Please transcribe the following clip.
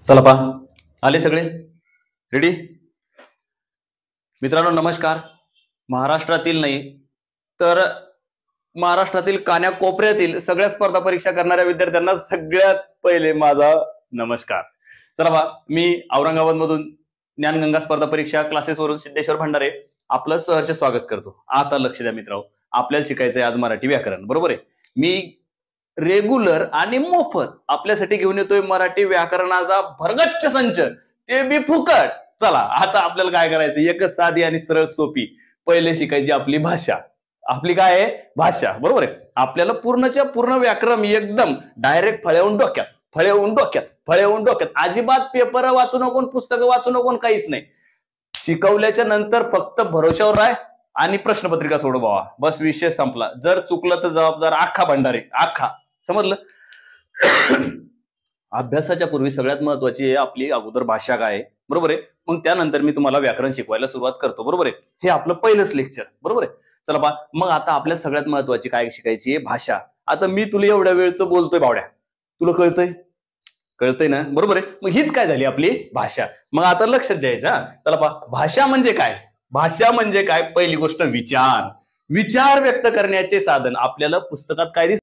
चला पा आले सगळे रेडी। मित्रांनो नमस्कार। महाराष्ट्रातील नाही तर महाराष्ट्रातील कान्याकोपऱ्यातील सगळ्या स्पर्धा परीक्षा करणाऱ्या विद्यार्थ्यांना सगळ्यात पहिले माझा नमस्कार। चला बा, मी औरंगाबाद मधून ज्ञानगंगा स्पर्धा परीक्षा क्लासेस वरून सिद्धेश्वर भंडारे आपलं सहर्ष स्वागत करतो। आता लक्ष द्या मित्रांनो, आपल्याला शिकायचंय आज मराठी व्याकरण, बरोबर आहे। मी रेग्युलर आणि मोफत आपल्यासाठी घेऊन येतोय मराठी व्याकरणाचा भरगच्च संच, ते बी फुकट। चला आता आपल्याला काय करायचं, एकच साधी आणि सरळ सोपी, पहिले शिकायची आपली भाषा। आपली काय आहे, भाषा, बरोबर आहे। आपल्याला पूर्णच्या पूर्ण व्याकरण एकदम डायरेक्ट फळ्यावून डोक्यात, फळ्यावून डोक्यात, फळ्यावून डोक्यात। अजिबात पेपर वाचू नको, पुस्तकं वाचू नको, काहीच नाही। शिकवल्याच्या नंतर फक्त भरोशावर राह आणि प्रश्नपत्रिका सोडव बाबा, बस विषय संपला। जर चुकलं तर जबाबदार अख्खा भंडारे, अख्खा, समजलं। अभ्यासाच्या पूर्वी सगळ्यात महत्वाची आहे आपली अगोदर भाषा काय आहे, बरोबर आहे। मग त्यानंतर मी तुम्हाला व्याकरण शिकवायला सुरुवात करतो, बरोबर आहे। हे आपलं पहिलंच लेक्चर, बरोबर आहे। चला बा, मग आता आपल्याला सगळ्यात महत्वाची काय शिकायची आहे, भाषा। आता मी तुला एवढ्या वेळचं बोलतोय बावड्या, तुला कळतंय, कळतंय ना, बरोबर आहे। मग हीच काय झाली आपली भाषा। मग आता लक्षात द्यायचं, चला पा, भाषा म्हणजे काय, भाषा म्हणजे काय, पहिली गोष्ट विचार, विचार व्यक्त करण्याचे साधन। आपल्याला पुस्तकात काय